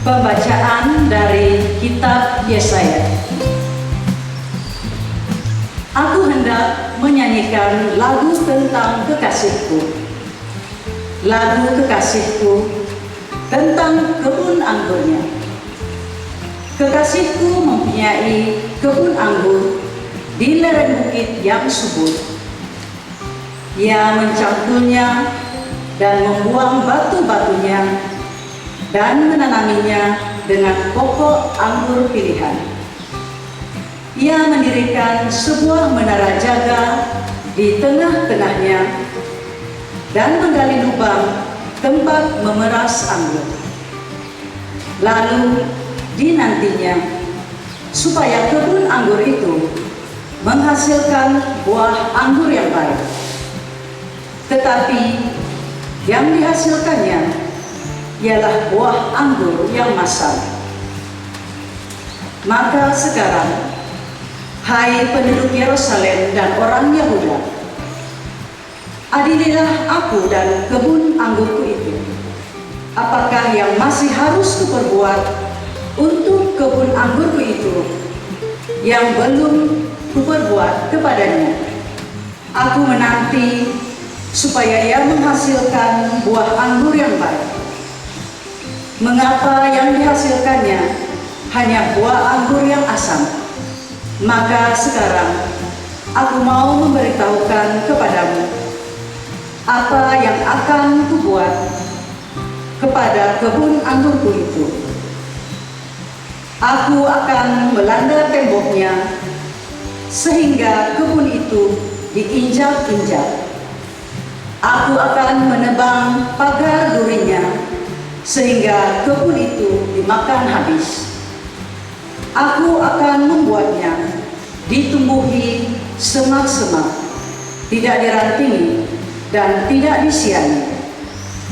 Pembacaan dari Kitab Yesaya. Aku hendak menyanyikan lagu tentang kekasihku. Lagu kekasihku tentang kebun anggurnya. Kekasihku mempunyai kebun anggur di lereng bukit yang subur. Ia mencangkulnya dan membuang batu-batunya dan menanaminya dengan pokok anggur pilihan. Ia mendirikan sebuah menara jaga di tengah-tengahnya dan menggali lubang tempat memeras anggur. Lalu dinantinya supaya kebun anggur itu menghasilkan buah anggur yang baik. Tetapi yang dihasilkannya ialah buah anggur yang masam. Maka sekarang, hai penduduk Yerusalem dan orang Yahuda, adililah aku dan kebun anggurku itu. Apakah yang masih harus kuperbuat untuk kebun anggurku itu yang belum kuperbuat kepadanya? Aku menanti supaya ia menghasilkan buah anggur yang baik. Mengapa yang dihasilkannya hanya buah anggur yang asam? Maka sekarang aku mau memberitahukan kepadamu apa yang akan kubuat kepada kebun anggurku itu. Aku akan melanda temboknya sehingga kebun itu diinjak-injak. Aku akan menebang pagar durinya sehingga kebun itu dimakan habis. Aku akan membuatnya ditumbuhi semak-semak, tidak dirantingi dan tidak disiangi,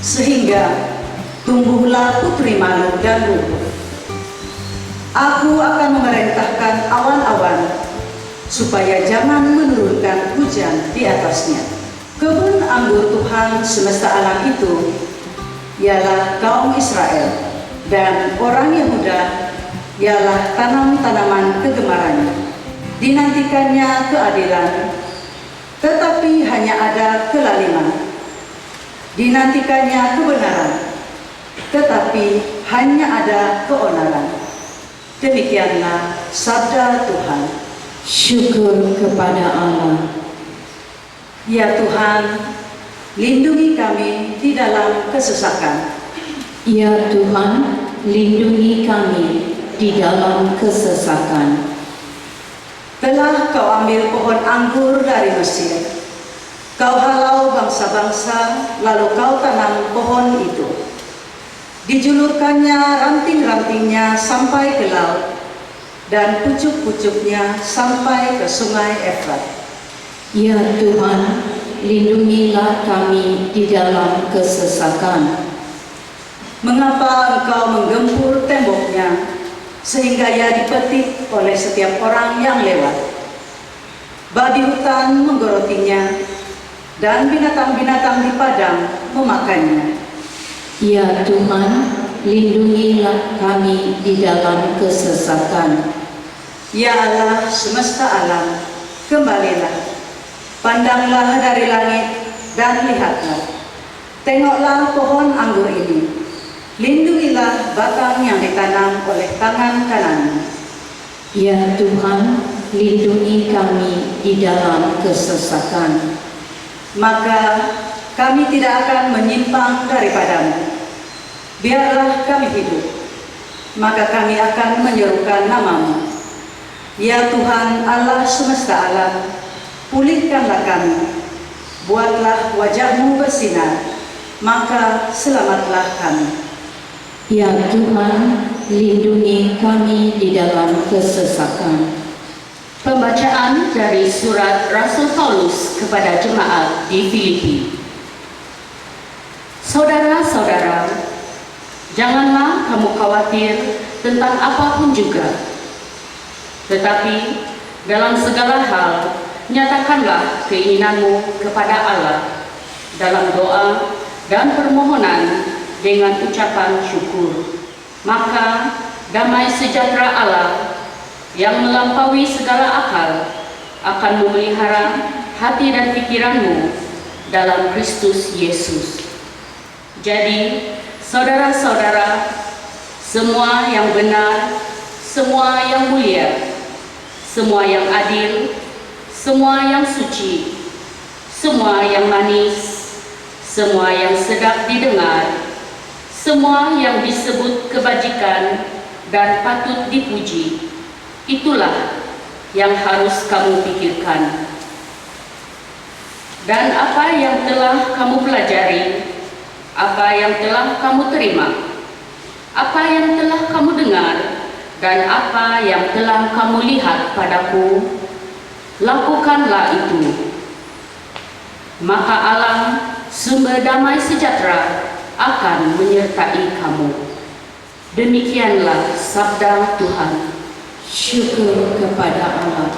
sehingga tumbuhlah putri malu dan rumput. Aku akan memerintahkan awan-awan supaya jangan menurunkan hujan di atasnya. Kebun anggur Tuhan semesta alam itu ialah kaum Israel, dan orang Yehuda ialah tanam-tanaman kegemarannya. Dinantikannya keadilan, tetapi hanya ada kelaliman. Dinantikannya kebenaran, tetapi hanya ada keonaran. Demikianlah sabda Tuhan. Syukur kepada Allah. Ya Tuhan, lindungi kami di dalam kesesakan. Ya Tuhan, lindungi kami di dalam kesesakan. Telah Kau ambil pohon anggur dari Mesir. Kau halau bangsa-bangsa, lalu Kau tanam pohon itu. Dijulurkannya ranting-rantingnya sampai ke laut, dan pucuk-pucuknya sampai ke sungai Efrat. Ya Tuhan, lindungilah kami di dalam kesesakan. Mengapa Engkau menggempur temboknya, sehingga ia dipetik oleh setiap orang yang lewat? Babi hutan menggorotinya, dan binatang-binatang di padang memakannya. Ya Tuhan, lindungilah kami di dalam kesesakan. Ya Allah semesta alam, kembalilah. Pandanglah dari langit dan lihatlah. Tengoklah pohon anggur ini. Lindungilah batang yang ditanam oleh tangan kananmu. Ya Tuhan, lindungi kami di dalam kesesakan. Maka kami tidak akan menyimpang daripadamu. Biarlah kami hidup, maka kami akan menyerukan namamu. Ya Tuhan Allah semesta alam, pulihkanlah kami. Buatlah wajah-Mu bersinar, maka selamatlah kami. Ya Tuhan, lindungi kami di dalam kesesakan. Pembacaan dari surat Rasul Paulus kepada jemaat di Filipi. Saudara-saudara, janganlah kamu khawatir tentang apapun juga. Tetapi dalam segala hal, nyatakanlah keinginanmu kepada Allah dalam doa dan permohonan dengan ucapan syukur. Maka damai sejahtera Allah yang melampaui segala akal akan memelihara hati dan pikiranmu dalam Kristus Yesus. Jadi, saudara-saudara, semua yang benar, semua yang mulia, semua yang adil, semua yang suci, semua yang manis, semua yang sedap didengar, semua yang disebut kebajikan dan patut dipuji, itulah yang harus kamu pikirkan. Dan apa yang telah kamu pelajari, apa yang telah kamu terima, apa yang telah kamu dengar, dan apa yang telah kamu lihat padaku, lakukanlah itu. Maka Allah, sumber damai sejahtera, akan menyertai kamu. Demikianlah sabda Tuhan. Syukur kepada Allah.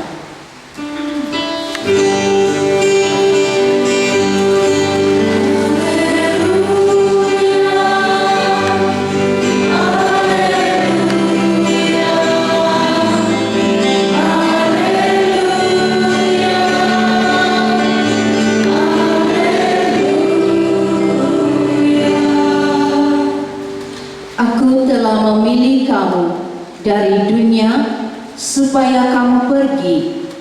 Aku telah memilih kamu dari dunia supaya kamu pergi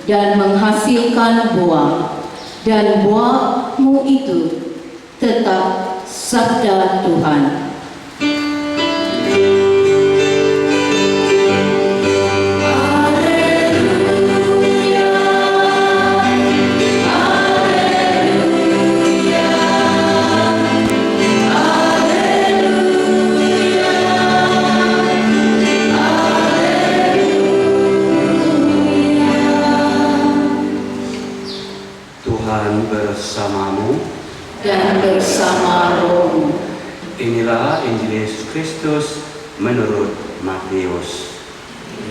dan menghasilkan buah, dan buahmu itu tetap sabda Tuhan. Tuhan bersamamu Dan bersama rohmu. Inilah Injil Yesus Kristus menurut Matius.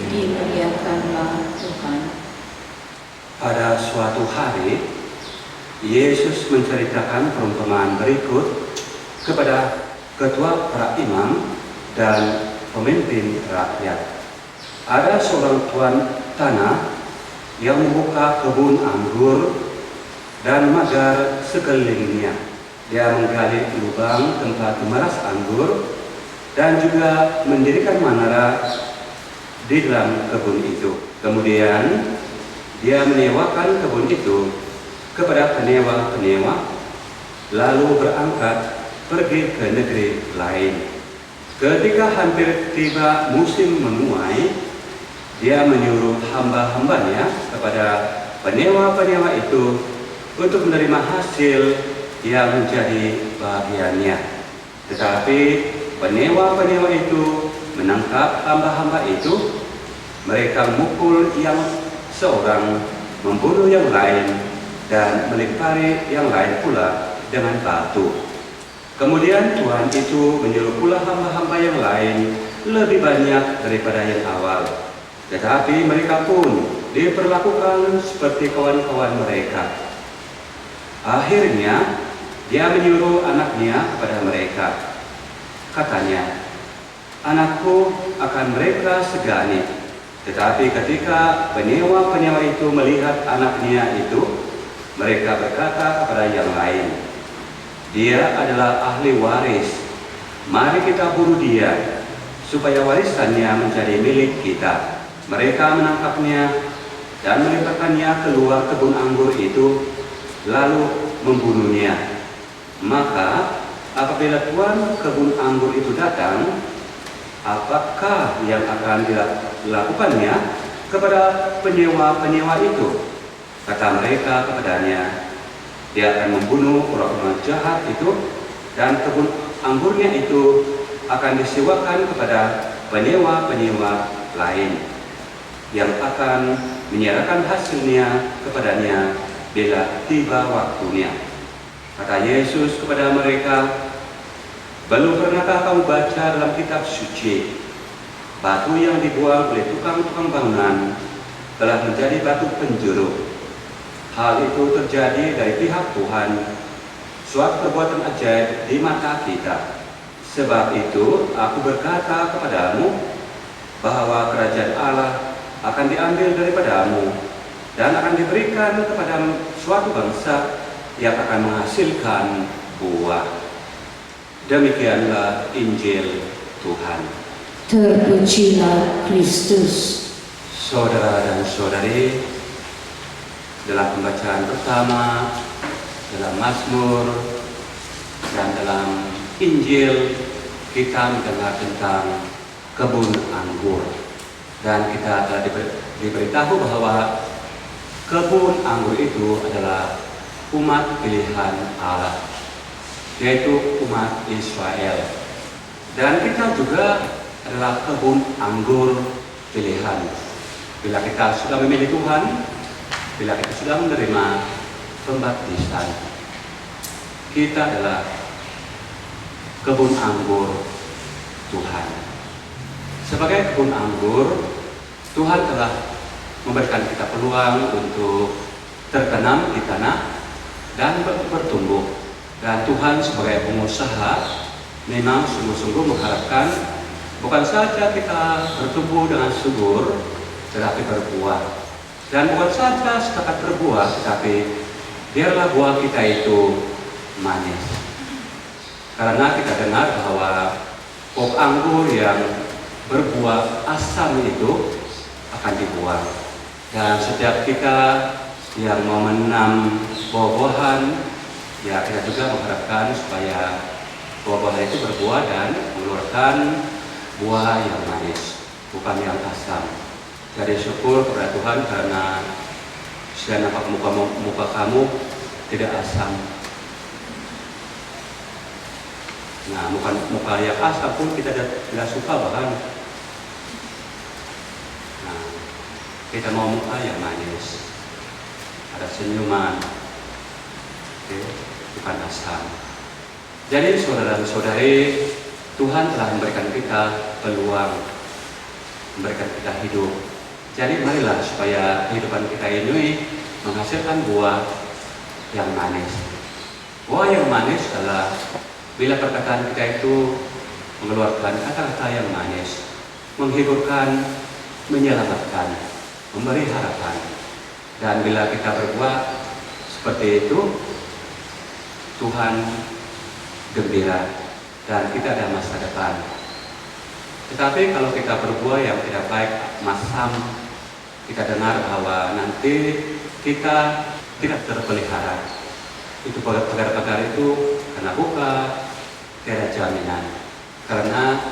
Dimuliakanlah Tuhan. Pada suatu hari, Yesus menceritakan perumpamaan berikut kepada ketua para imam dan pemimpin rakyat. Ada seorang tuan tanah yang membuka kebun anggur dan magar sekelilingnya. Dia menggali lubang tempat memeras anggur dan juga mendirikan menara di dalam kebun itu. Kemudian dia menyewakan kebun itu kepada penyewa-penyewa, lalu berangkat pergi ke negeri lain. Ketika hampir tiba musim menuai, dia menyuruh hamba-hambanya kepada penyewa-penyewa itu untuk menerima hasil yang menjadi bagiannya. Tetapi penyewa-penyewa itu menangkap hamba-hamba itu. Mereka memukul yang seorang, membunuh yang lain, dan melempari yang lain pula dengan batu. Kemudian Tuhan itu menyuruh pula hamba-hamba yang lain lebih banyak daripada yang awal. Tetapi mereka pun diperlakukan seperti kawan-kawan mereka. Akhirnya dia menyuruh anaknya kepada mereka. Katanya, "Anakku akan mereka segani." Tetapi ketika penyewa-penyewa itu melihat anaknya itu, mereka berkata kepada yang lain, "Dia adalah ahli waris. Mari kita bunuh dia, supaya warisannya menjadi milik kita." Mereka menangkapnya dan melemparkannya keluar kebun anggur itu, lalu membunuhnya. Maka apabila tuan kebun anggur itu datang, apakah yang akan dilakukannya kepada penyewa-penyewa itu? Kata mereka kepadanya, "Dia akan membunuh orang-orang jahat itu, dan kebun anggurnya itu akan disewakan kepada penyewa-penyewa lain yang akan menyerahkan hasilnya kepadanya bila tiba waktunya." Kata Yesus kepada mereka, "Belum pernahkah kamu baca dalam kitab suci, batu yang dibuang oleh tukang-tukang bangunan telah menjadi batu penjuru? Hal itu terjadi dari pihak Tuhan, suatu perbuatan ajaib di mata kita. Sebab itu aku berkata kepadamu bahwa kerajaan Allah akan diambil daripadamu dan akan diberikan kepada suatu bangsa yang akan menghasilkan buah. Demikianlah Injil Tuhan. Terpujilah Kristus. Saudara dan saudari, dalam pembacaan pertama, dalam Mazmur, dan dalam Injil, kita mendengar tentang kebun anggur. Dan kita telah diberitahu bahwa kebun anggur itu adalah umat pilihan Allah, yaitu umat Israel. Dan kita juga adalah kebun anggur pilihan. Bila kita sudah memilih Tuhan, bila kita sudah menerima pembaptisan, kita adalah kebun anggur Tuhan. Sebagai kebun anggur, Tuhan telah memberikan kita peluang untuk tertanam di tanah dan bertumbuh. Dan Tuhan sebagai pengusaha memang sungguh-sungguh mengharapkan bukan saja kita bertumbuh dengan subur, tetapi berbuah. Dan bukan saja setakat berbuah, tetapi biarlah buah kita itu manis. Karena kita dengar bahwa pok anggur yang berbuah asam itu akan dibuang. Dan setiap kita yang mau menanam buah-buahan, ya kita juga mengharapkan supaya buah-buahan itu berbuah dan mengeluarkan buah yang manis, bukan yang asam. Jadi syukur kepada Tuhan karena saya nampak muka kamu tidak asam. Nah, muka yang asam pun kita tidak suka bahkan. Nah, kita mau muka yang manis, ada senyuman, bukan asam. Jadi saudara dan saudari, Tuhan telah memberikan kita peluang, memberikan kita hidup. Jadi marilah supaya kehidupan kita ini menghasilkan buah yang manis. Buah yang manis adalah bila perkataan kita itu mengeluarkan kata-kata yang manis, menghiburkan, menyelamatkan, memberi harapan. Dan bila kita berbuat seperti itu, Tuhan gembira dan kita ada masa depan. Tetapi kalau kita berbuat yang tidak baik, masam, kita dengar bahwa nanti kita tidak terpelihara. Itu pagar-pagar itu karena buka, tidak ada jaminan. Karena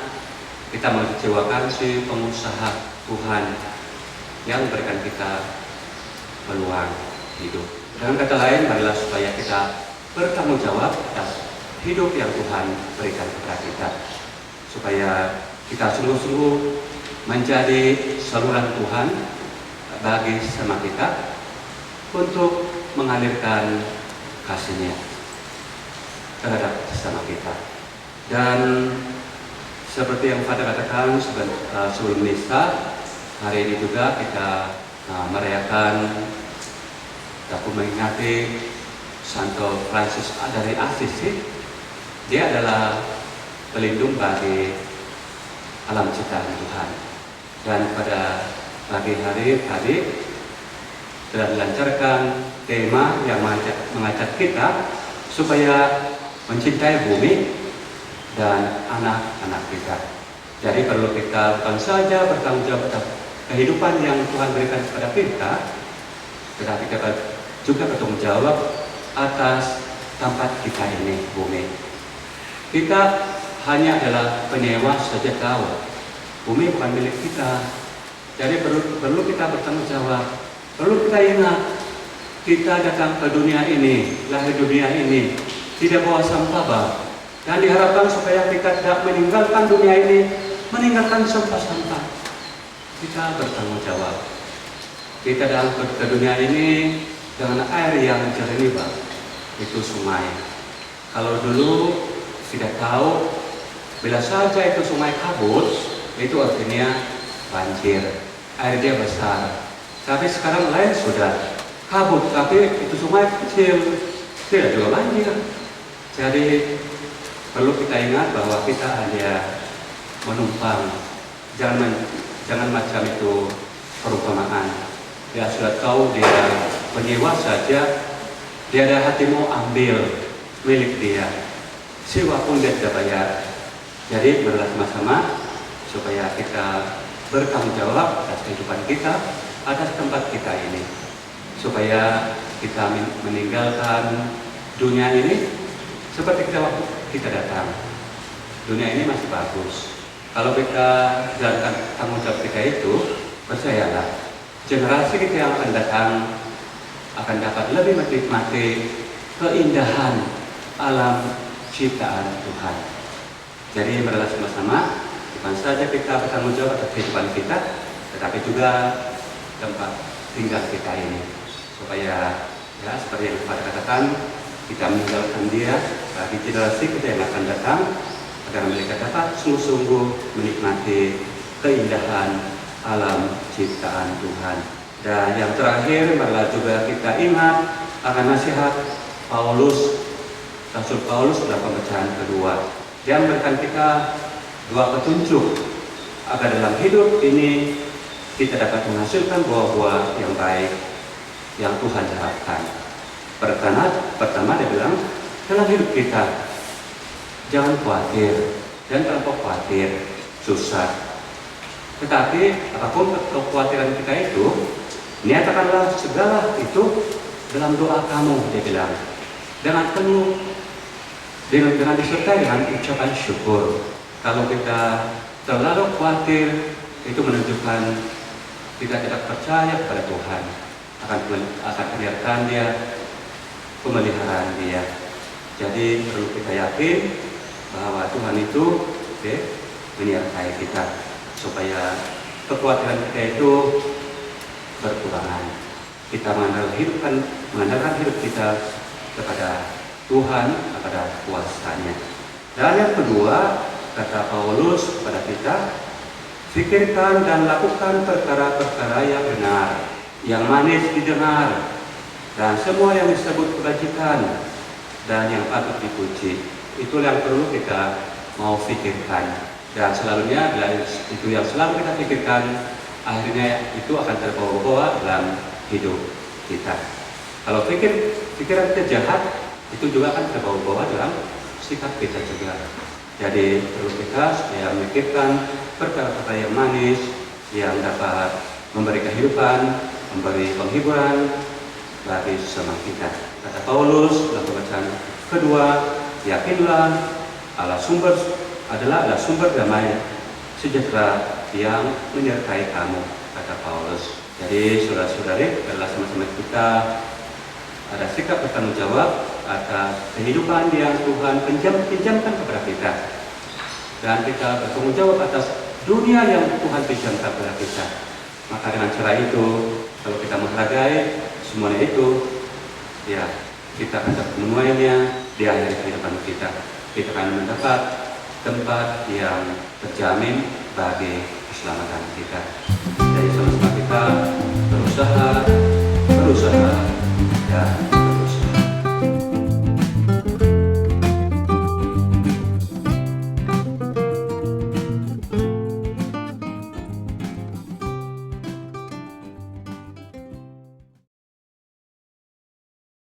kita mengecewakan si pengusaha Tuhan yang memberikan kita peluang hidup. Dengan kata lain, marilah supaya kita bertanggung jawab atas hidup yang Tuhan berikan kepada kita, supaya kita sungguh-sungguh menjadi saluran Tuhan bagi sesama kita untuk mengalirkan kasih-Nya terhadap sesama kita. Dan seperti yang Father katakan sebelum misa, hari ini juga kita merayakan ataupun mengingati Santo Francis dari Assisi. Dia adalah pelindung bagi alam ciptaan Tuhan. Dan pada pagi hari tadi telah dilancarkan tema yang mengajak kita supaya mencintai bumi dan anak-anak kita. Jadi perlu kita bukan saja bertanggung jawab atas kehidupan yang Tuhan berikan kepada kita, tetapi kita juga bertanggung jawab atas tempat kita ini, bumi. Kita hanya adalah penyewa saja tahu. Bumi bukan milik kita. Jadi perlu kita bertanggung jawab. Perlu kita ingat, kita datang ke dunia ini, lahir dunia ini, tidak bawa sampah, Bang. Dan diharapkan supaya kita tidak meninggalkan dunia ini, meninggalkan sampah-sampah. Kita bertanggung jawab. Kita datang ke dunia ini dengan air yang jernih, Bang. Itu sungai. Kalau dulu tidak tahu, bila saja itu sungai kabut, itu artinya banjir, air dia besar. Tapi sekarang lain sudah kabut, tapi itu sungai kecil, tidak juga banjir. Jadi perlu kita ingat bahwa kita hanya menumpang. Jangan macam itu perumpamaan. Dia sudah tahu dia penyewa saja, dia ada hati mau ambil milik dia. Sewa pun dia tidak bayar. Jadi marilah sama-sama supaya kita bertanggung jawab atas kehidupan kita, atas tempat kita ini. Supaya kita meninggalkan dunia ini seperti kita waktu kita datang. Dunia ini masih bagus. Kalau kita jalankan tanggung jawab kita itu, percayalah, generasi kita yang akan datang akan dapat lebih menikmati keindahan alam ciptaan Tuhan. Jadi marilah sama-sama, bukan saja kita bertanggung jawab atas kehidupan kita, tetapi juga tempat tinggal kita ini. Supaya ya seperti yang Bapak katakan, kita meninggalkan dia bagi generasi kita yang akan datang, agar mereka dapat sungguh-sungguh menikmati keindahan alam ciptaan Tuhan. Dan yang terakhir, marilah juga kita ingat akan nasihat Rasul Paulus dalam pembacaan kedua. Dia memberikan kita dua petunjuk agar dalam hidup ini kita dapat menghasilkan buah-buah yang baik yang Tuhan harapkan. Pertama dia bilang, dalam hidup kita jangan khawatir, jangan terlalu khawatir, susah. Tetapi apapun kekhawatiran kita itu, nyatakanlah segala itu dalam doa kamu, dia bilang, dengan penuh, dengan disertai dengan ucapan syukur. Kalau kita terlalu khawatir, itu menunjukkan kita tidak percaya kepada Tuhan, akan kelihatan dia pemeliharaan dia. Jadi perlu kita yakin bahwa Tuhan itu menyertai kita, supaya kekhawatiran kita itu berkurangan. Kita mengandalkan hidup kita kepada Tuhan, kepada kuasa-Nya. Dan yang kedua, kata Paulus kepada kita, pikirkan dan lakukan perkara-perkara yang benar, yang manis didengar, dan semua yang disebut kebajikan dan yang patut dipuji. Itu yang perlu kita mau pikirkan. Dan selalunya itu yang selalu kita pikirkan, akhirnya itu akan terbawa-bawa dalam hidup kita. Kalau pikiran kita jahat, itu juga akan terbawa-bawa dalam sikap kita juga. Jadi perlu kita supaya memikirkan perkara-perkara yang manis, yang dapat memberi kehidupan, memberi penghiburan bagi sesama kita. Kata Paulus dalam pembacaan kedua, yakinlah Allah adalah sumber damai sejahtera yang menyertai kamu, kata Paulus. Jadi saudara-saudari, adalah sama-sama kita ada sikap bertanggung jawab atas kehidupan yang Tuhan pinjamkan kepada kita, dan kita bertanggung jawab atas dunia yang Tuhan pinjamkan kepada kita. Maka dengan cara itu, kalau kita menghargai semuanya itu, ya kita akan dapat menuainya di akhir kehidupan kita. Kita akan mendapat tempat yang terjamin bagi keselamatan kita. Jadi sama-sama kita berusaha, ya.